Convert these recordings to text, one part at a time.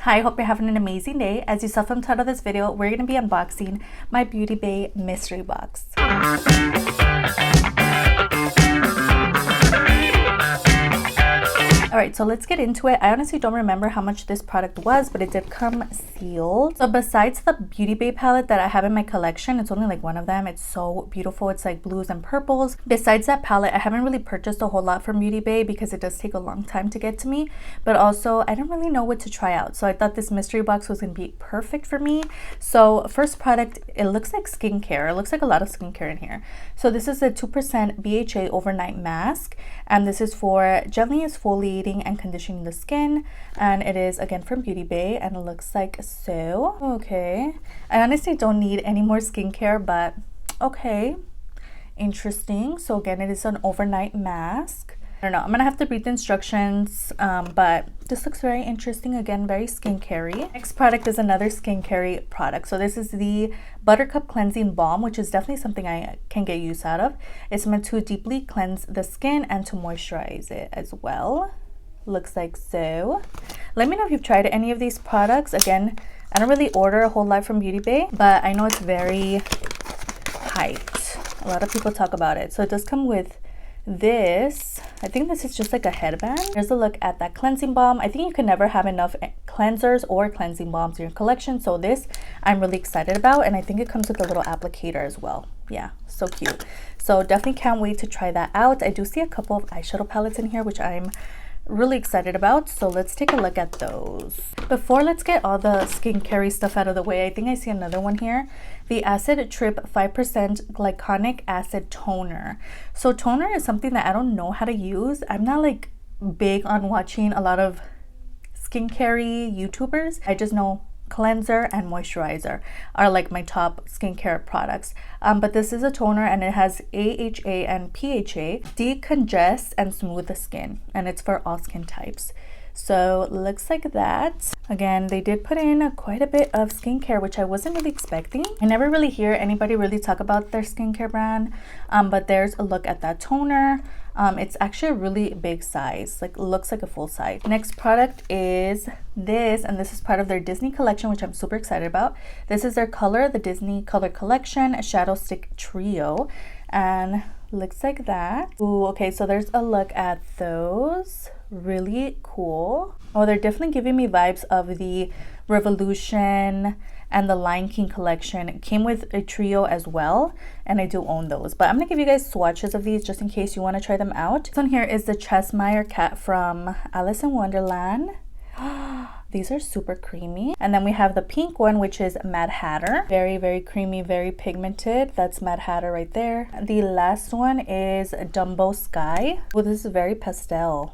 Hi, hope you're having an amazing day. As you saw from the title of this video, we're going to be unboxing my Beauty Bay mystery box. Alright, so let's get into it. I honestly don't remember how much this product was, but it did come sealed. So besides the Beauty Bay palette that I have in my collection, it's only like one of them. It's so beautiful. It's like blues and purples. Besides that palette, I haven't really purchased a whole lot from Beauty Bay because it does take a long time to get to me. But also, I didn't really know what to try out. So I thought this mystery box was going to be perfect for me. So first product, it looks like skincare. It looks like a lot of skincare in here. So this is a 2% BHA overnight mask. And this is for gently exfoliating and conditioning the skin, and it is again from Beauty Bay, and it looks like so. Okay, I honestly don't need any more skincare, but okay, interesting. So again, it is an overnight mask. I don't know, I'm gonna have to read the instructions, but this looks very interesting. Again, very skincare-y. Next product is another skincare product. So this is the Buttercup Cleansing Balm, which is definitely something I can get use out of. It's meant to deeply cleanse the skin and to moisturize it as well. Looks like so. Let me know if you've tried any of these products. Again, I don't really order a whole lot from Beauty Bay, but I know it's very hyped. A lot of people talk about it. So it does come with this. I think this is just like a headband. Here's a look at that cleansing balm. I think you can never have enough cleansers or cleansing balms in your collection, so this I'm really excited about, and I think it comes with a little applicator as well. Yeah, so cute. So definitely can't wait to try that out. I do see a couple of eyeshadow palettes in here, which I'm really excited about, so let's take a look at those. Before, let's get all the skincare stuff out of the way. I think I see another one here, the Acid Trip 5% Glycolic Acid Toner. So toner is something that I don't know how to use. I'm not like big on watching a lot of skincare YouTubers. I just know cleanser and moisturizer are like my top skincare products, but this is a toner, and it has AHA and PHA, decongest and smooth the skin, and it's for all skin types. So looks like that. Again, they did put in quite a bit of skincare, which I wasn't really expecting. I never really hear anybody really talk about their skincare brand, but there's a look at that toner. It's actually a really big size, like looks like a full size. Next product is this, and this is part of their Disney collection, which I'm super excited about. This is their the Disney Color Collection Shadow Stick Trio, and looks like that. Ooh, okay, so there's a look at those. Really cool. Oh, they're definitely giving me vibes of the Revolution and the Lion King collection. It came with a trio as well, and I do own those, but I'm gonna give you guys swatches of these just in case you want to try them out. This one here is the Cheshire Cat from Alice in Wonderland. These are super creamy. And then we have the pink one, which is Mad Hatter. Very, very creamy, very pigmented. That's Mad Hatter right there. The last one is Dumbo Sky. Oh, this is very pastel.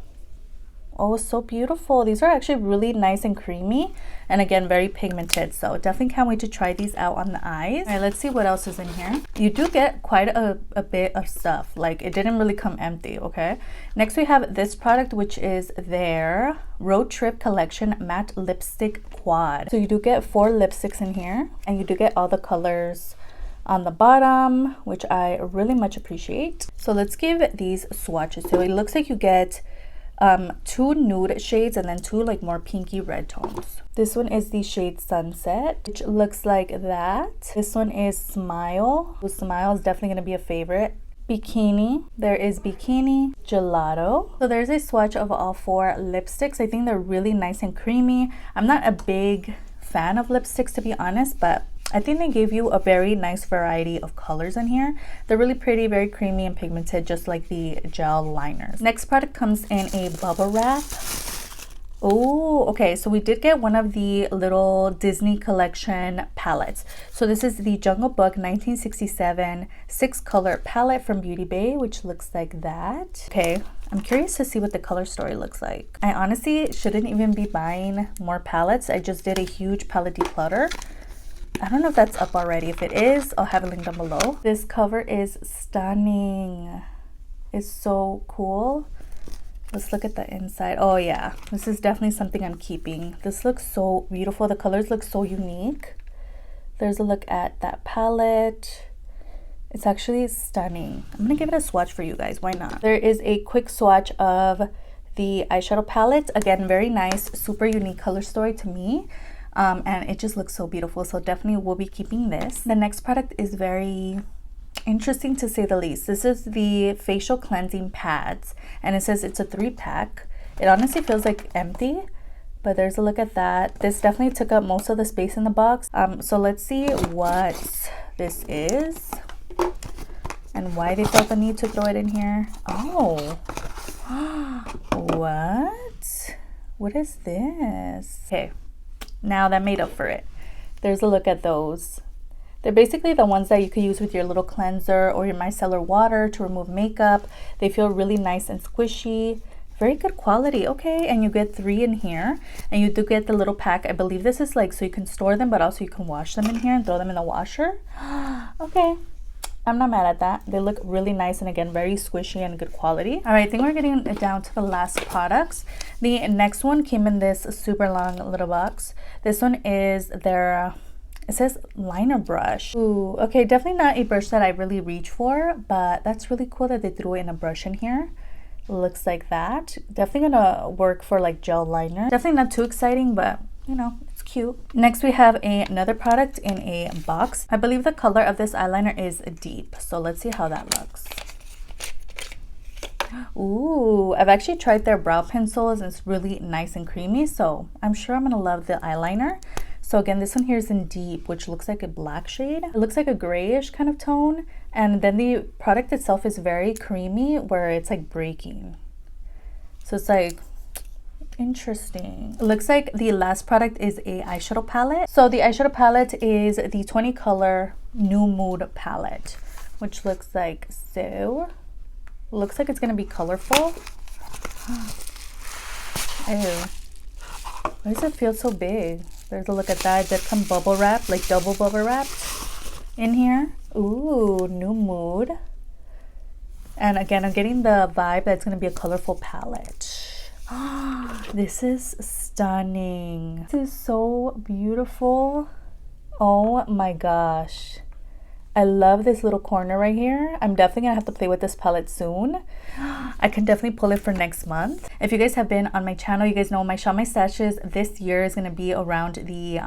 Oh, so beautiful. These are actually really nice and creamy, and again, very pigmented. So definitely can't wait to try these out on the eyes. All right, let's see what else is in here. You do get quite a bit of stuff. Like, it didn't really come empty, okay? Next, we have this product, which is their Road Trip Collection Matte Lipstick Quad. So you do get 4 lipsticks in here, and you do get all the colors on the bottom, which I really much appreciate. So let's give these swatches. So it looks like you get 2 nude shades and then 2 like more pinky red tones. This one is the shade Sunset, which looks like that. This one is Smile. So Smile is definitely going to be a favorite. Bikini. There is Bikini, Gelato. So there's a swatch of all 4 lipsticks. I think they're really nice and creamy. I'm not a big fan of lipsticks, to be honest, but I think they gave you a very nice variety of colors in here. They're really pretty, very creamy and pigmented, just like the gel liners. Next product comes in a bubble wrap. Oh, okay, so we did get one of the little Disney collection palettes. So this is the Jungle Book 1967 6-color palette from Beauty Bay, which looks like that. Okay, I'm curious to see what the color story looks like. I honestly shouldn't even be buying more palettes. I just did a huge palette declutter. I don't know if that's up already. If it is, I'll have a link down below. This cover is stunning. It's so cool. Let's look at the inside. Oh yeah, this is definitely something I'm keeping. This looks so beautiful. The colors look so unique. There's a look at that palette. It's actually stunning. I'm gonna give it a swatch for you guys. Why not? There is a quick swatch of the eyeshadow palette. Again, very nice, super unique color story to me. And it just looks so beautiful, so definitely will be keeping this. The next product is very interesting to say the least. This is the facial cleansing pads, and it says it's a 3-pack. It honestly feels like empty, but there's a look at that. This definitely took up most of the space in the box. So let's see what this is and why they felt the need to throw it in here. Oh, what is this? Okay, now that made up for it. There's a look at those. They're basically the ones that you could use with your little cleanser or your micellar water to remove makeup. They feel really nice and squishy. Very good quality. Okay, and you get 3 in here, and you do get the little pack. I believe this is like so you can store them, but also you can wash them in here and throw them in the washer. Okay, I'm not mad at that. They look really nice, and again, very squishy and good quality. All right, I think we're getting down to the last products. The next one came in this super long little box. This one is their, it says liner brush. Ooh, okay, definitely not a brush that I really reach for, but that's really cool that they threw in a brush in here. Looks like that. Definitely gonna work for like gel liner. Definitely not too exciting, but you know, it's cute. Next we have another product in a box. I believe the color of this eyeliner is deep, so let's see how that looks. Ooh, I've actually tried their brow pencils, and it's really nice and creamy, so I'm sure I'm gonna love the eyeliner. So again, this one here is in deep, which looks like a black shade. It looks like a grayish kind of tone, and then the product itself is very creamy, where it's like breaking. So it's like interesting. It looks like the last product is a eyeshadow palette. So the eyeshadow palette is the 20 color New Mood palette, which looks like so. Looks like it's gonna be colorful. Ew. Why does it feel so big? There's a look at that. It did come bubble wrap, like double bubble wrapped in here. Ooh, New Mood. And again, I'm getting the vibe that it's gonna be a colorful palette. This is stunning. This is so beautiful. Oh my gosh. I love this little corner right here. I'm definitely gonna have to play with this palette soon. I can definitely pull it for next month. If you guys have been on my channel, you guys know my Shop My Stashes this year is gonna be around the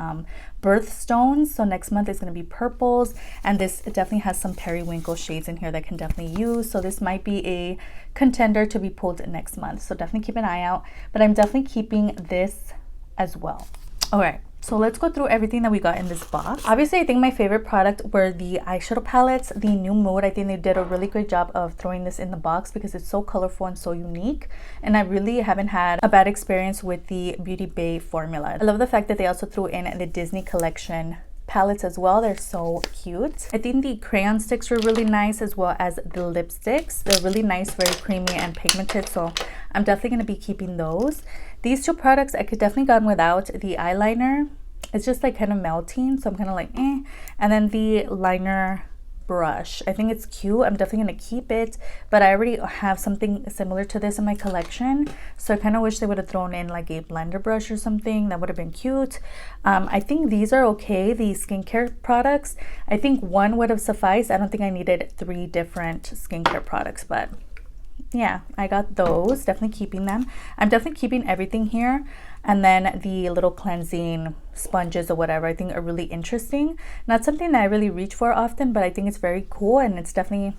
birthstones. So next month is gonna be purples, and this definitely has some periwinkle shades in here that I can definitely use. So this might be a contender to be pulled next month. So definitely keep an eye out, but I'm definitely keeping this as well. All right. So let's go through everything that we got in this box. Obviously, I think my favorite product were the eyeshadow palettes, the New Mood. I think they did a really great job of throwing this in the box because it's so colorful and so unique. And I really haven't had a bad experience with the Beauty Bay formula. I love the fact that they also threw in the Disney collection palettes as well. They're so cute. I think the crayon sticks were really nice, as well as the lipsticks. They're really nice, very creamy and pigmented, so I'm definitely going to be keeping those. These two products I could definitely gone without. The eyeliner, it's just like kind of melting, so I'm kind of like eh. And then the liner brush, I think it's cute. I'm definitely going to keep it, but I already have something similar to this in my collection, so I kind of wish they would have thrown in like a blender brush or something. That would have been cute. I think these are okay, the skincare products. I think one would have sufficed. I don't think I needed 3 different skincare products, but yeah, I got those. Definitely keeping them. I'm definitely keeping everything here. And then the little cleansing sponges or whatever, I think are really interesting. Not something that I really reach for often, but I think it's very cool, and it's definitely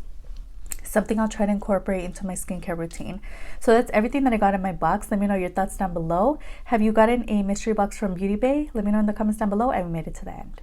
something I'll try to incorporate into my skincare routine. So that's everything that I got in my box. Let me know your thoughts down below. Have you gotten a mystery box from Beauty Bay? Let me know in the comments down below, and we made it to the end.